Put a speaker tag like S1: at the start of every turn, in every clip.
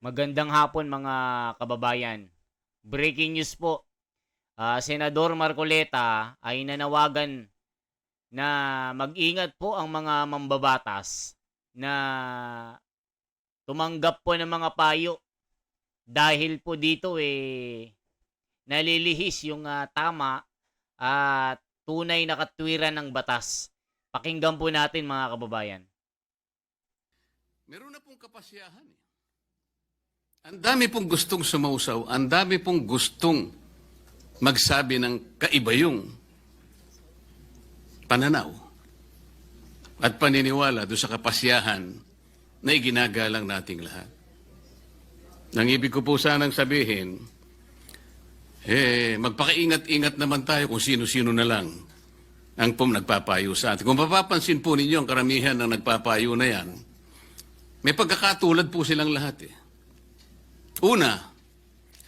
S1: Magandang hapon mga kababayan. Breaking news po. Senador Marcoleta ay nanawagan na mag-ingat po ang mga mambabatas na tumanggap po ng mga payo dahil po dito nalilihis yung tama at tunay na katwiran ng batas. Pakinggan po natin mga kababayan.
S2: Meron na pong kapasyahan eh. Ang dami pong gustong sumausaw, ang dami pong gustong magsabi ng kaibayong pananaw at paniniwala doon sa kapasyahan na iginagalang nating lahat. Nang ibig ko po sanang sabihin, magpakaingat-ingat naman tayo kung sino-sino na lang ang nagpapayo sa atin. Kung mapapansin po ninyo ang karamihan ng nagpapayo na yan, may pagkakatulad po silang lahat eh. Una,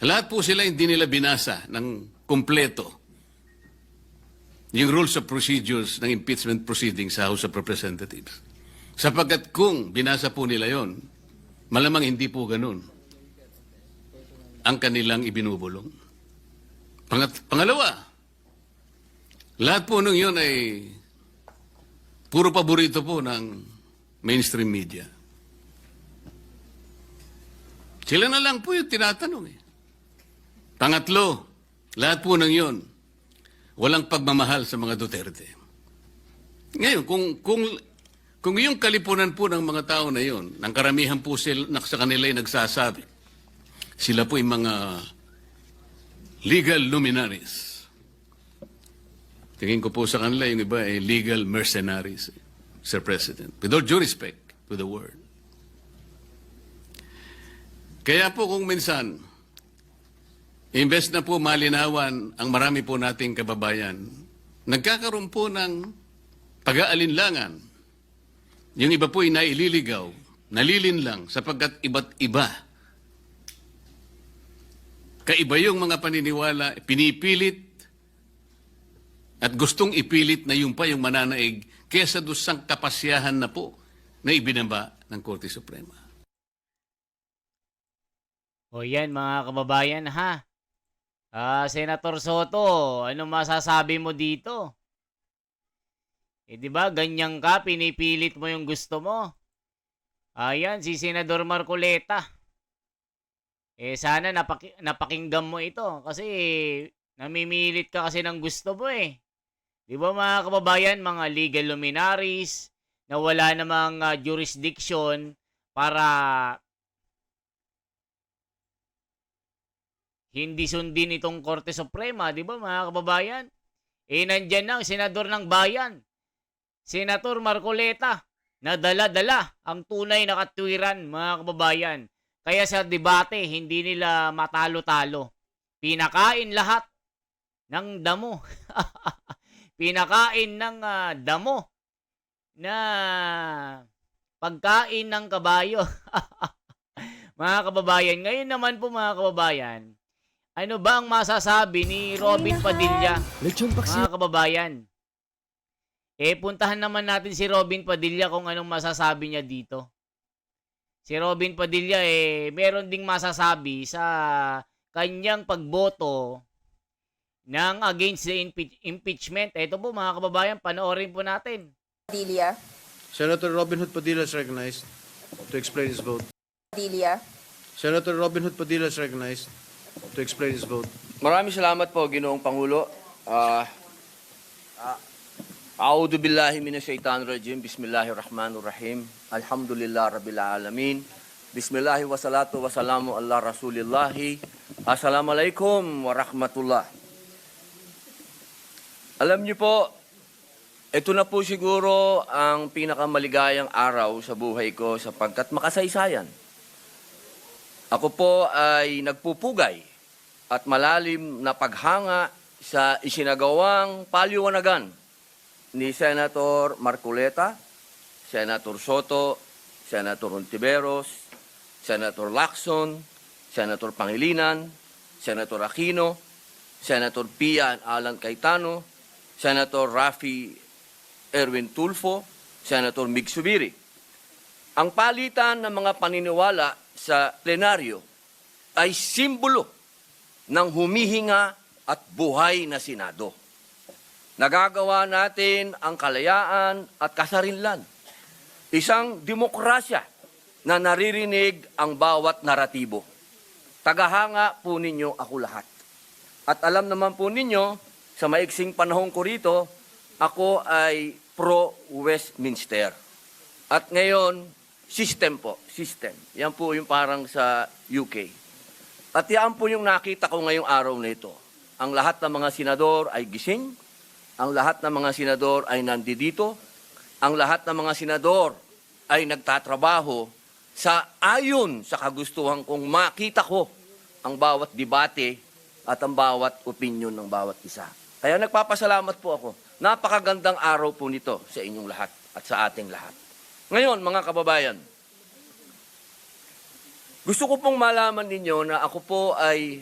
S2: lahat po sila hindi nila binasa ng kumpleto yung rules of procedures ng impeachment proceedings sa House of Representatives. Sapagkat kung binasa po nila yon, malamang hindi po ganun ang kanilang ibinubulong. Pangalawa, lahat po nung yun ay puro paborito po ng mainstream media. Sila na lang po yung tinatanong eh. Pangatlo, lahat po ng yun, walang pagmamahal sa mga Duterte. Ngayon, kung yung kalipunan po ng mga tao na yun, ng karamihan po sila, sa kanila ay nagsasabi, sila po yung mga legal luminaries. Tingin ko po sa kanila, yung iba ay legal mercenaries, Sir President. With all due respect to the word. Kaya po kung minsan, imbes na po malinawan ang marami po nating kababayan, nagkakaroon po ng pag-aalinlangan. Yung iba po ay naililigaw, nalilinlang sapagkat iba't iba. Kaiba yung mga paniniwala, pinipilit at gustong ipilit na yung pa yung mananaig kesa dusang kapasyahan na po na ibinaba ng Korte Suprema.
S1: O yan mga kababayan ha. Senator Soto, ano masasabi mo dito? Di ba ganyan ka, pinipilit mo yung gusto mo. Ayan, si Senador Marcoleta. Sana napakinggan mo ito kasi namimilit ka kasi ng gusto mo eh. Di ba mga kababayan, mga legal luminaries na wala namang jurisdiction para hindi sundin itong Korte Suprema, di ba mga kababayan? Nandyan na ang senador ng bayan, Senator Marcoleta, na dala-dala ang tunay na katwiran, mga kababayan. Kaya sa debate, hindi nila matalo-talo. Pinakain lahat ng damo. Pinakain ng damo na pagkain ng kabayo. Mga kababayan, ngayon naman po mga kababayan, ano ba ang masasabi ni Robin Padilla, mga kababayan? Puntahan naman natin si Robin Padilla kung anong masasabi niya dito. Si Robin Padilla, meron ding masasabi sa kanyang pagboto ng against the impeachment. Ito po mga kababayan, panoorin po natin.
S3: Padilla.
S4: Senator Robin Hood Padilla is recognized to explain his vote.
S3: Padilla.
S4: Senator Robin Hood Padilla is recognized to explain his vote.
S5: Maraming salamat po, Ginoong Pangulo. A'udhu billahi minasyaitanir rajim. Bismillahirrahmanirrahim. Alhamdulillah rabbil alamin. Bismillahi wassalatu wassalamu ala rasulillahi. Assalamualaikum warahmatullah. Alam niyo po, ito na po siguro ang pinakamaligayang araw sa buhay ko sapagkat makasaysayan. Ako po ay nagpupugay at malalim na paghanga sa isinagawang paliwanagan ni Senator Marcoleta, Senator Soto, Senator Ontiveros, Senator Lacson, Senator Pangilinan, Senator Aquino, Senator Pia Alan Cayetano, Senator Raffy Erwin Tulfo, Senator Mig Subiri. Ang palitan ng mga paniniwala sa plenaryo ay simbolo ng humihinga at buhay na Senado. Nagagawa natin ang kalayaan at kasarinlan. Isang demokrasya na naririnig ang bawat naratibo. Tagahanga po ninyo ako lahat. At alam naman po ninyo, sa maiksing panahon ko rito, ako ay pro-Westminster. At ngayon, system po, system. Yan po yung parang sa UK. At yan po yung nakita ko ngayong araw na ito. Ang lahat ng mga senador ay gising, ang lahat ng mga senador ay nandito, ang lahat ng mga senador ay nagtatrabaho sa ayon sa kagustuhan kong makita ko ang bawat debate at ang bawat opinion ng bawat isa. Kaya nagpapasalamat po ako. Napakagandang araw po nito sa inyong lahat at sa ating lahat. Ngayon, mga kababayan, gusto ko pong malaman ninyo na ako po ay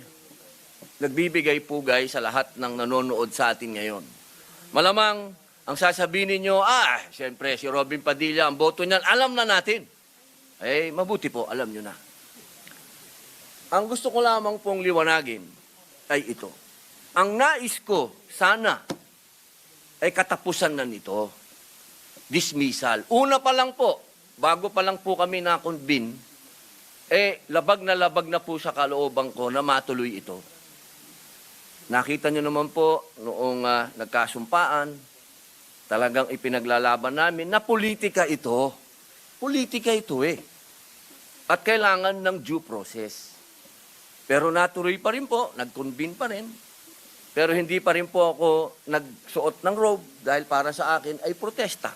S5: nagbibigay pugay sa lahat ng nanonood sa atin ngayon. Malamang ang sasabihin ninyo, siyempre si Robin Padilla, ang boto niyan, alam na natin. Eh, mabuti po, alam nyo na. Ang gusto ko lamang pong liwanagin ay ito. Ang nais ko, sana, ay katapusan na nito. Dismissal. Una pa lang po, bago pa lang po kami na-convene, labag na po sa kalooban ko na matuloy ito. Nakita nyo naman po noong nagkasumpaan, talagang ipinaglalaban namin na politika ito. Politika ito At kailangan ng due process. Pero natuloy pa rin po, nag-convene pa rin. Pero hindi pa rin po ako nagsuot ng robe dahil para sa akin ay protesta.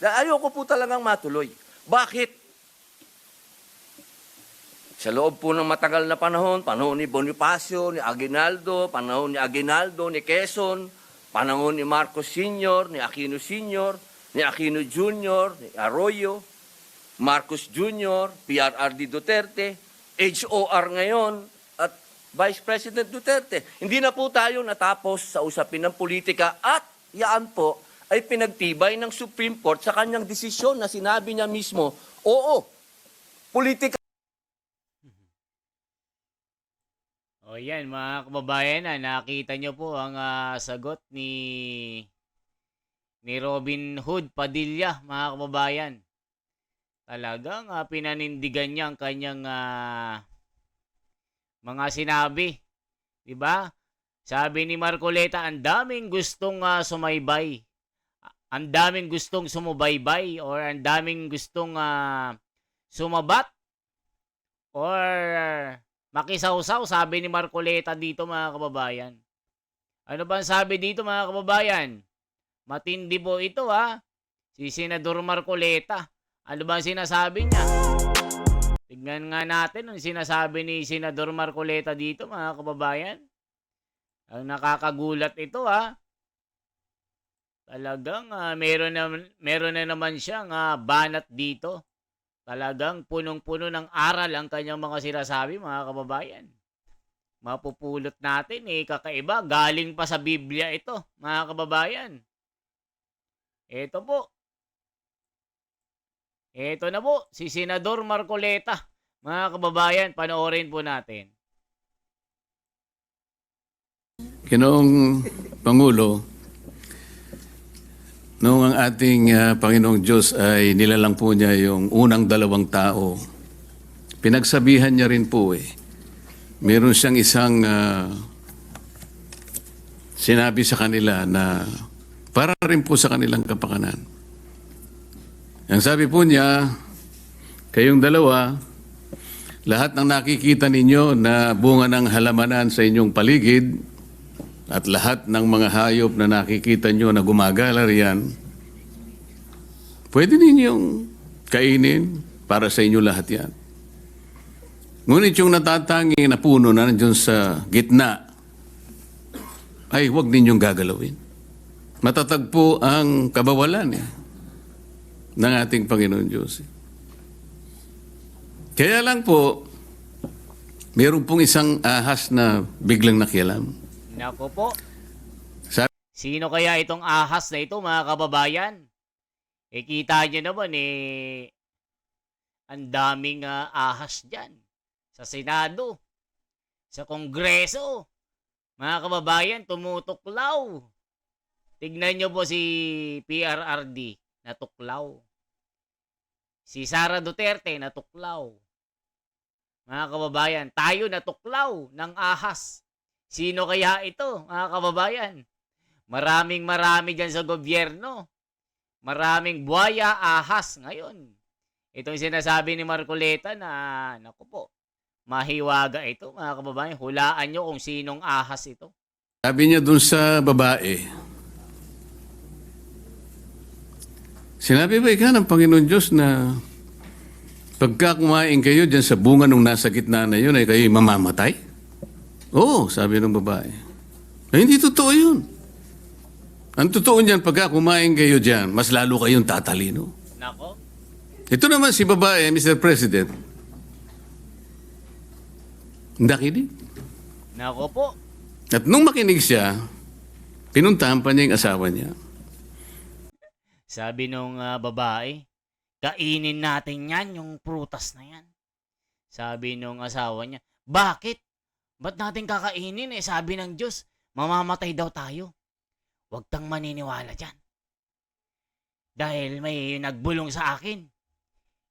S5: Dahil ayoko po talagang matuloy. Bakit? Sa loob po ng matagal na panahon ni Bonifacio, ni Aguinaldo, panahon ni Aguinaldo, ni Quezon, panahon ni Marcos Sr., ni Aquino Sr., ni Aquino Jr., ni Arroyo, Marcos Jr., PRRD Duterte, HOR ngayon, at Vice President Duterte. Hindi na po tayo natapos sa usapin ng politika at yaan po ay pinagtibay ng Supreme Court sa kanyang desisyon na sinabi niya mismo, oo, politika.
S1: O yan, mga kababayan, nakita nyo po ang sagot ni Robin Hood Padilla, mga kababayan. Talagang pinanindigan niya ang kanyang mga sinabi. 'Di ba? Sabi ni Marcoleta, ang daming gustong sumaybay. Ang daming gustong sumubaybay or ang daming gustong sumabat or makisawsaw, sabi ni Marcoleta dito, mga kababayan. Ano ba ang sabi dito, mga kababayan? Matindi po ito, si Senador Marcoleta. Ano ba ang sinasabi niya? Tignan nga natin ang sinasabi ni Senador Marcoleta dito, mga kababayan. Ang nakakagulat ito, Talagang meron na naman siyang banat dito. Talagang punong-puno ng aral ang kanyang mga sinasabi, mga kababayan. Mapupulot natin, kakaiba. Galing pa sa Biblia ito, mga kababayan. Ito po. Ito na po, si Senador Marcoleta. Mga kababayan, panoorin po natin.
S2: Ginoong Pangulo, noong ang ating Panginoong Diyos ay nilalang po niya yung unang dalawang tao, pinagsabihan niya rin po meron siyang isang sinabi sa kanila na para rin po sa kanilang kapakanan. Ang sabi po niya, kayong dalawa, lahat ng nakikita ninyo na bunga ng halamanan sa inyong paligid at lahat ng mga hayop na nakikita nyo na gumagala riyan, pwede ninyong kainin para sa inyo lahat yan. Ngunit yung natatangi na puno na nandiyon sa gitna, ay huwag ninyong gagalawin. Matatag po ang kabawalan ng ating Panginoon Diyos. Kaya lang po, meron pong isang ahas na biglang nakialam.
S1: Nako po.
S2: Sabi,
S1: Sino kaya itong ahas na ito, mga kababayan? Kita nyo naman, Ang daming ahas dyan. Sa Senado. Sa Kongreso. Mga kababayan, tumutuklaw. Tignan nyo po si PRRD, natuklaw. Si Sara Duterte, natuklaw. Mga kababayan, tayo natuklaw ng ahas. Sino kaya ito, mga kababayan? Marami dyan sa gobyerno. Maraming buhaya, ahas ngayon. Itong sinasabi ni Marcoleta na, naku po, mahiwaga ito, mga kababayan. Hulaan nyo kung sinong ahas ito.
S2: Sabi niya dun sa babae, sinabi ba ika ng Panginoon Diyos na pagka kumain kayo dyan sa bunga nung nasa gitna na yun ay kayo mamamatay? Oo, sabi ng babae. Ay, hindi totoo yun. Ang totoo niyan, pagka kumain kayo dyan, mas lalo kayong tatalino.
S1: Nako.
S2: Ito naman si babae, Mr. President. Nakinig.
S1: Nako po.
S2: At nung makinig siya, pinuntahan pa niya yung asawa niya.
S1: Sabi nung babae, kainin natin yan, yung prutas na yan. Sabi nung asawa niya, bakit? Ba't natin kakainin eh? Sabi ng Diyos, mamamatay daw tayo. Huwag kang maniniwala dyan. Dahil may nagbulong sa akin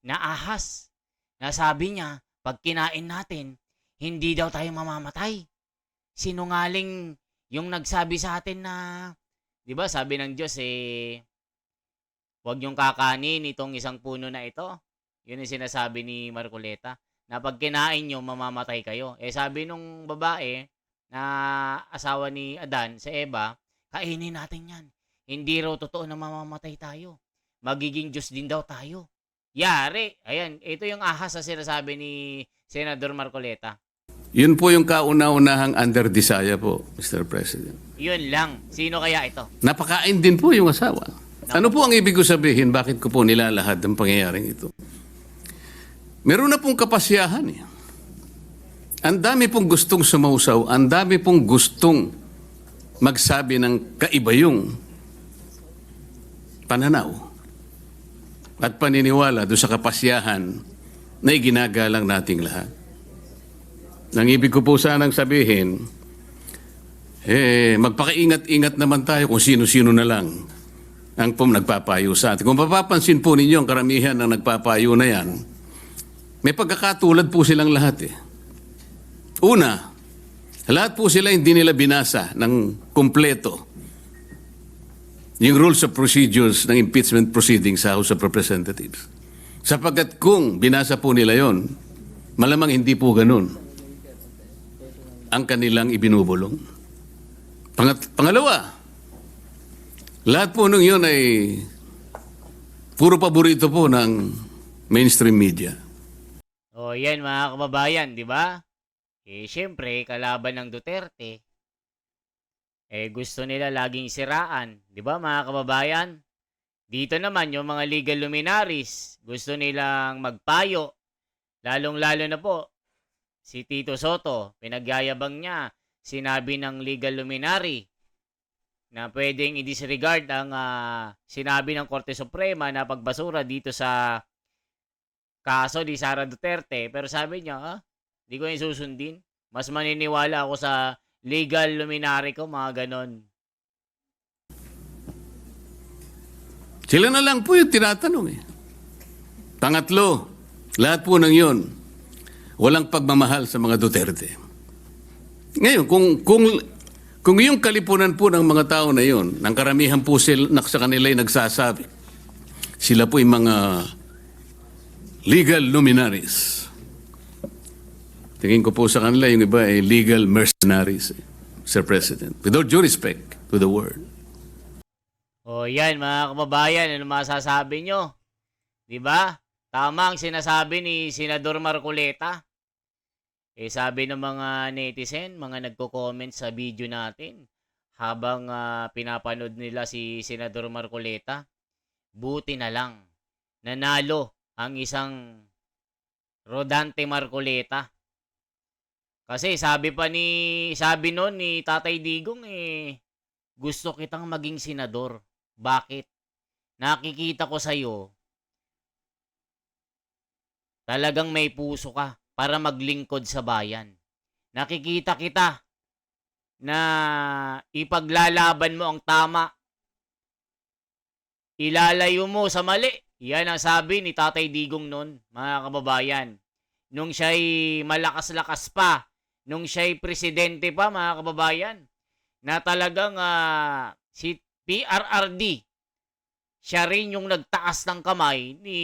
S1: na ahas. Na sabi niya, pag kinain natin, hindi daw tayo mamamatay. Sinungaling yung nagsabi sa atin na, di ba sabi ng Diyos huwag niyong kakanin itong isang puno na ito. Yun yung sinasabi ni Marcoleta. Na pag kinain nyo, mamamatay kayo. Sabi nung babae na asawa ni Adan, si Eva, kainin natin yan. Hindi raw totoo na mamamatay tayo. Magiging Diyos din daw tayo. Yari. Ayan, ito yung ahas na sinasabi ni Senador Marcoleta.
S2: Yun po yung kauna-unahang under desire po, Mr. President.
S1: Yun lang. Sino kaya ito?
S2: Napakain din po yung asawa. Ano po ang ibig ko sabihin? Bakit ko po nilalahad ang pangyayaring ito? Meron na pong kapasyahan eh. Ang dami pong gustong sumausaw, ang dami pong gustong magsabi ng kaiba yung pananaw at paniniwala doon sa kapasyahan na iginagalang nating lahat. Ang ibig ko po sanang sabihin, magpakaingat-ingat naman tayo kung sino-sino na lang ang nagpapayo sa atin. Kung mapapansin po ninyo ang karamihan ng nagpapayo na yan, may pagkakatulad po silang lahat eh. Una, lahat po sila hindi nila binasa ng kumpleto yung rules of procedures ng impeachment proceedings sa House of Representatives. Sapagkat kung binasa po nila yon, malamang hindi po ganun ang kanilang ibinubulong. Pangalawa, lahat po nung yun ay puro paborito po ng mainstream media.
S1: O yan mga kababayan, di ba? Siyempre, kalaban ng Duterte. Gusto nila laging siraan. Di ba mga kababayan? Dito naman yung mga legal luminaries, gusto nilang magpayo. Lalong-lalo na po, si Tito Soto, pinagyayabang niya, sinabi ng legal luminary na pwedeng i-disregard ang sinabi ng Korte Suprema na pagbasura dito sa kaso ni Sara Duterte. Pero sabi niya, di ko yung susundin. Mas maniniwala ako sa legal luminary ko, mga ganon.
S2: Sila na lang po yung tinatanong eh. Pangatlo, lahat po ng yun, walang pagmamahal sa mga Duterte. Ngayon, kung yung kalipunan po ng mga tao na yun, ng karamihan po sila, sa kanila ay nagsasabi, sila po yung mga legal luminaries. Tingin ko po sa kanila, yung iba ay legal mercenaries, Sir President. With all due respect to the word.
S1: O yan mga kababayan, ano masasabi nyo? Diba? Tama ang sinasabi ni Senador Marcoleta. Sabi ng mga netizen, mga nagko-comment sa video natin, habang pinapanood nila si Senador Marcoleta, buti na lang, nanalo ang isang Rodante Marcoleta. Kasi sabi noon ni Tatay Digong, gusto kitang maging senador. Bakit? Nakikita ko sa'yo, talagang may puso ka para maglingkod sa bayan. Nakikita kita na ipaglalaban mo ang tama. Ilalayo mo sa mali. Yan ang sabi ni Tatay Digong noon, mga kababayan. Nung siya'y malakas-lakas pa, nung siya'y presidente pa, mga kababayan, na talagang si PRRD, siya rin yung nagtaas ng kamay ni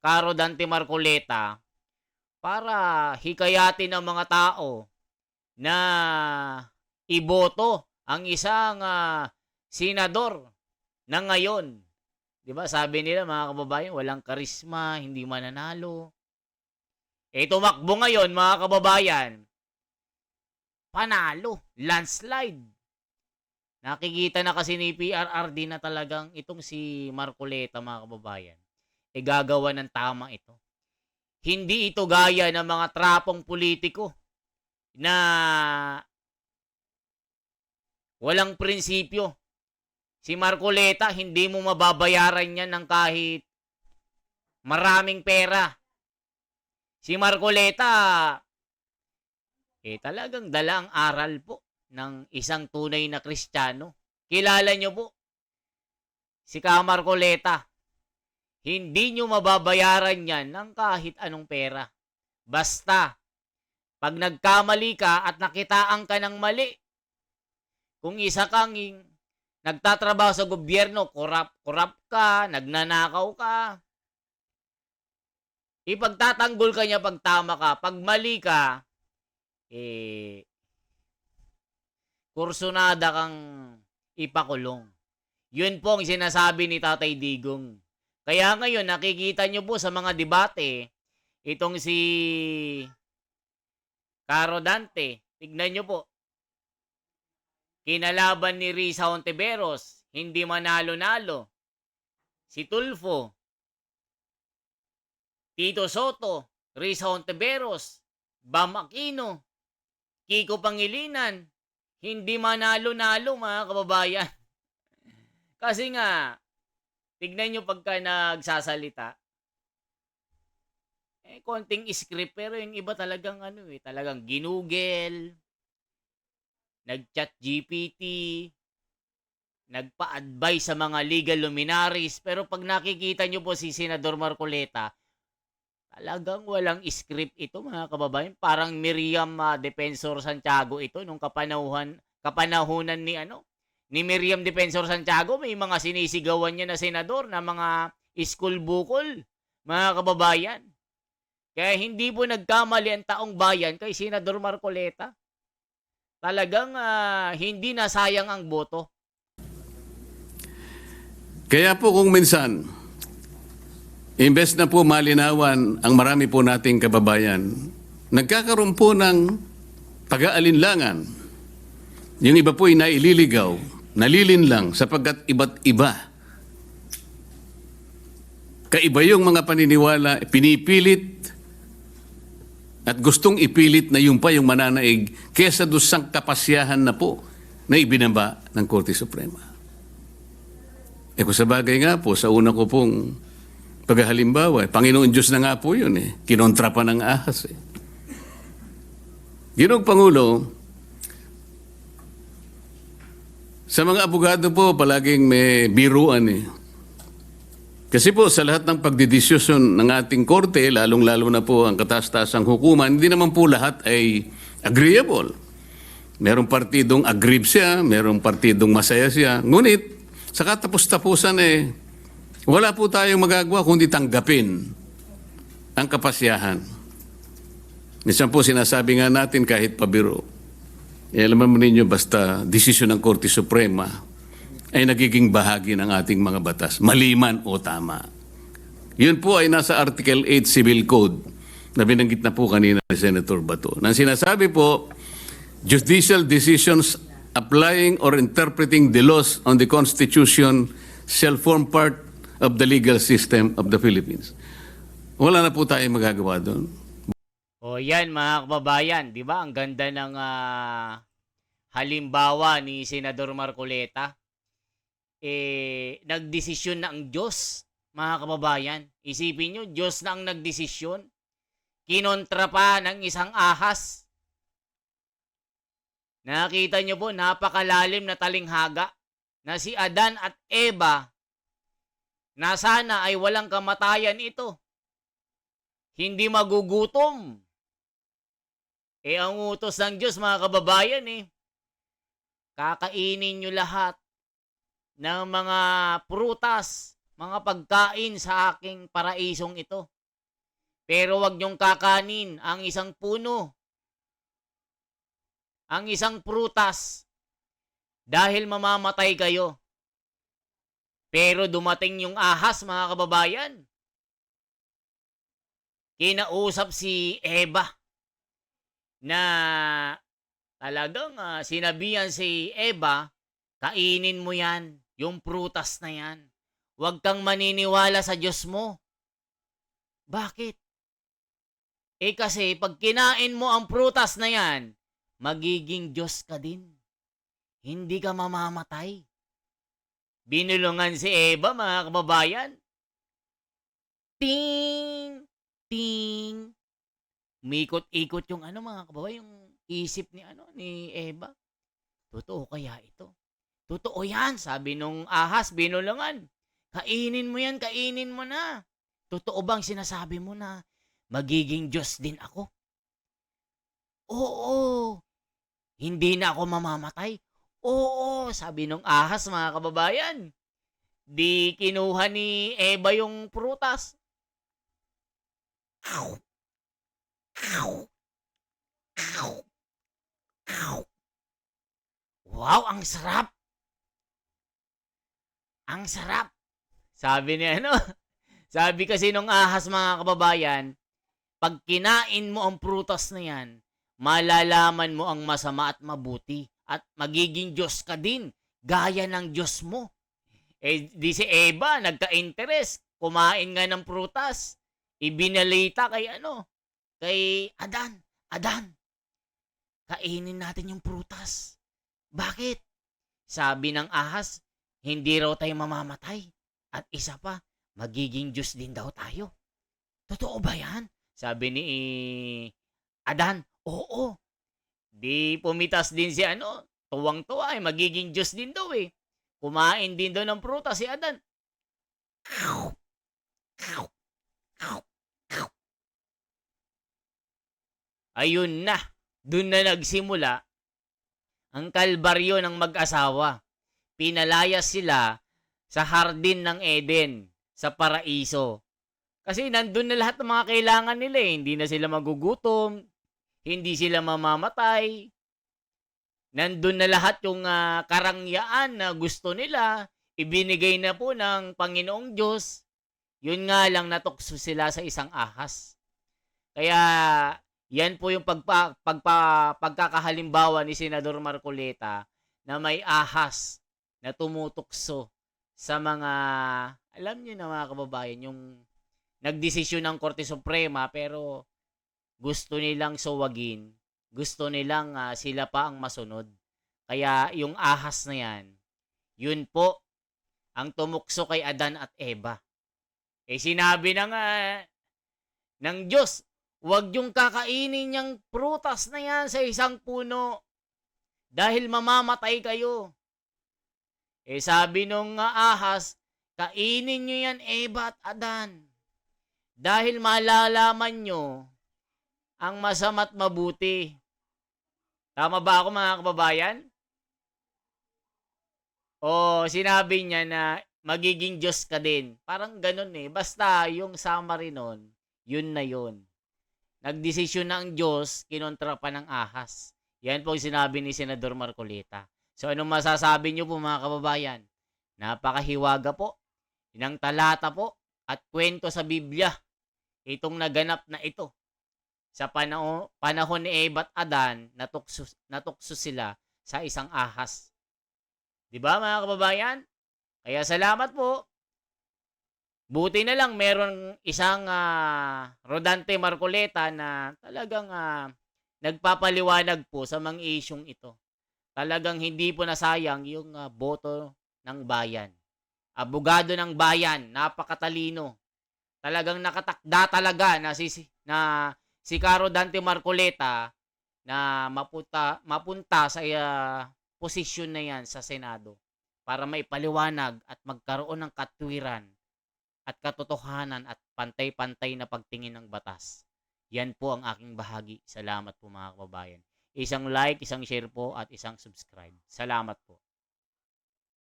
S1: Caro Dante Marcoleta para hikayatin ang mga tao na iboto ang isang senador na ngayon. 'Di ba? Sabi nila mga kababayan, walang karisma, hindi mananalo. Tumakbo ngayon mga kababayan, panalo, landslide. Nakikita na kasi ni PRRD na talagang itong si Marcoleta mga kababayan, gagawa ng tama ito. Hindi ito gaya ng mga trapong politiko na walang prinsipyo. Si Marcoleta, hindi mo mababayaran yan ng kahit maraming pera. Si Marcoleta, talagang dala ang aral po ng isang tunay na Kristiyano. Kilala nyo po, si Ka Marcoleta, hindi nyo mababayaran yan ng kahit anong pera. Basta, pag nagkamali ka at nakitaan ka ng mali, kung isa kang nagtatrabaho sa gobyerno, korap ka, nagnanakaw ka, ipagtatanggol ka niya pag tama ka. Pag mali ka, kursunada kang ipakulong. Yun po ang sinasabi ni Tatay Digong. Kaya ngayon, nakikita nyo po sa mga debate, itong si Caro Dante, tignan nyo po, kinalaban ni Risa Hontiveros, hindi manalo-nalo. Si Tulfo, Tito Soto, Risa Hontiveros, Bam Aquino, Kiko Pangilinan, hindi manalo-nalo mga kababayan. Kasi nga, tignan nyo pagka nagsasalita, konting script, pero yung iba talagang talagang ginugel, nag-chat GPT, nagpa-advise sa mga legal luminaries, pero pag nakikita nyo po si Senador Marcoleta, talagang walang script ito mga kababayan. Parang Miriam Defensor Santiago ito nung kapanahunan ni Miriam Defensor Santiago, may mga sinisigawan niya na senador na mga school bukol, mga kababayan. Kaya hindi po nagkamali ang taong bayan kay Senador Marcoleta. Talagang hindi nasayang ang boto.
S2: Kaya po kung minsan, imbes na po malinawan ang marami po nating kababayan, nagkakaroon po ng pag-aalinlangan. Yung iba po ay naililigaw, nalilinlang sapagkat iba't iba. Kaiba yung mga paniniwala, pinipilit at gustong ipilit na yung pa yung mananaig kesa dusang kapasyahan na po na ibinaba ng Korte Suprema. Kung sa bagay nga po, sa una ko pong paghalimbawa, Panginoon Diyos na nga po yun kinontra pa ng ahas Ginoong Pangulo, sa mga abogado po, palaging may biruan Kasi po, sa lahat ng pagdidiskusyon ng ating korte, lalong-lalo na po ang kataas-taasang hukuman, hindi naman po lahat ay agreeable. Merong partidong aggrieved siya, merong partidong masaya siya. Ngunit, sa katapos-tapusan wala po tayong magagawa kundi tanggapin ang kapasyahan. Minsan po sinasabi nga natin kahit pabiro, alam mo ninyo basta desisyon ng Korte Suprema ay nagiging bahagi ng ating mga batas, maliman o tama. Yun po ay nasa Article 8 Civil Code na binanggit na po kanina ni Senator Bato. Nang sinasabi po, judicial decisions applying or interpreting the laws on the Constitution shall form part of the legal system of the Philippines. Wala na po tayong magagawa doon.
S1: O yan mga kababayan, di ba? Ang ganda ng halimbawa ni Senador Marcoleta. Nagdesisyon na ang Diyos mga kababayan. Isipin nyo, Diyos na ang nagdesisyon. Kinontra pa ng isang ahas. Nakita nyo po, napakalalim na talinghaga na si Adan at Eva na sana ay walang kamatayan ito. Hindi magugutom. Ang utos ng Diyos, mga kababayan, kakainin nyo lahat ng mga prutas, mga pagkain sa aking paraisong ito. Pero wag nyong kakanin ang isang puno, ang isang prutas, dahil mamamatay kayo. Pero dumating yung ahas, mga kababayan. Kinausap si Eva na talagang sinabihan si Eva, kainin mo yan, yung prutas na yan. Huwag kang maniniwala sa Diyos mo. Bakit? Kasi pag kinain mo ang prutas na yan, magiging Diyos ka din. Hindi ka mamamatay. Binulungan si Eva, mga kababayan. Ting! Ting! Umikot-ikot yung mga kababayan, yung isip ni Eva. Totoo kaya ito? Totoo yan, sabi nung ahas, binulungan. Kainin mo yan, kainin mo na. Totoo bang sinasabi mo na magiging Diyos din ako? Oo. Hindi na ako mamamatay? Oo, sabi nung ahas, mga kababayan. Di kinuha ni Eva yung prutas. Ow! Ow! Ow! Ow! Wow, ang sarap! Ang sarap! Sabi ni sabi kasi nung ahas, mga kababayan, pag kinain mo ang prutas na yan, malalaman mo ang masama at mabuti at magiging Diyos ka din, gaya ng Diyos mo. Di si Eva, nagka-interest, kumain nga ng prutas, ibinalita kay kay Adan. Adan, kainin natin yung prutas. Bakit? Sabi ng ahas, hindi raw tayo mamamatay. At isa pa, magiging Diyos din daw tayo. Totoo ba yan? Sabi ni Adan, oo. Di pumitas din si tuwang-tuwa magiging Diyos din daw Kumain din daw ng prutas si Adan. Ayun na, dun na nagsimula ang kalbaryo ng mag-asawa. Pinalayas sila sa hardin ng Eden, sa paraiso. Kasi nandun na lahat ng mga kailangan nila Hindi na sila magugutom, hindi sila mamamatay. Nandun na lahat yung karangyaan na gusto nila. Ibinigay na po ng Panginoong Diyos. Yun nga lang, natukso sila sa isang ahas. Kaya yan po yung pagkakahalimbawa ni Senador Marcoleta na may ahas na tumutukso sa mga, alam niyo na, mga kababayan, yung nagdesisyon ng Korte Suprema pero gusto nilang suwagin, gusto nilang sila pa ang masunod. Kaya yung ahas na yan, yun po ang tumukso kay Adan at Eva. Sinabi ng Diyos, huwag yung kakainin yung prutas na yan sa isang puno dahil mamamatay kayo. Sabi nung ahas, kainin nyo yan, Eva at Adan, dahil malalaman nyo ang masama't mabuti. Tama ba ako, mga kababayan? O sinabi niya na magiging Diyos ka din. Parang ganun Basta yung summary nun, yun na yun. Nagdesisyon na ang Diyos, kinontra pa ng ahas. Yan po yung sinabi ni Senador Marcoleta. So anong masasabi niyo po, mga kababayan? Napakahiwaga po ng talata po at kwento sa Biblia itong naganap na ito. Sa panahon ni Eva at Adan, natukso sila sa isang ahas. Di ba, mga kababayan? Kaya salamat po. Buti na lang meron isang Rodante Marcoleta na talagang nagpapaliwanag po sa mga isyong ito. Talagang hindi po nasayang yung boto ng bayan. abogado ng bayan, napakatalino. Talagang nakatakda talaga na si Caro Dante Marcoleta na mapunta sa posisyon na yan sa Senado para maipaliwanag at magkaroon ng katwiran at katotohanan at pantay-pantay na pagtingin ng batas. Yan po ang aking bahagi. Salamat po mga kababayan. Isang like, isang share po at isang subscribe. Salamat po.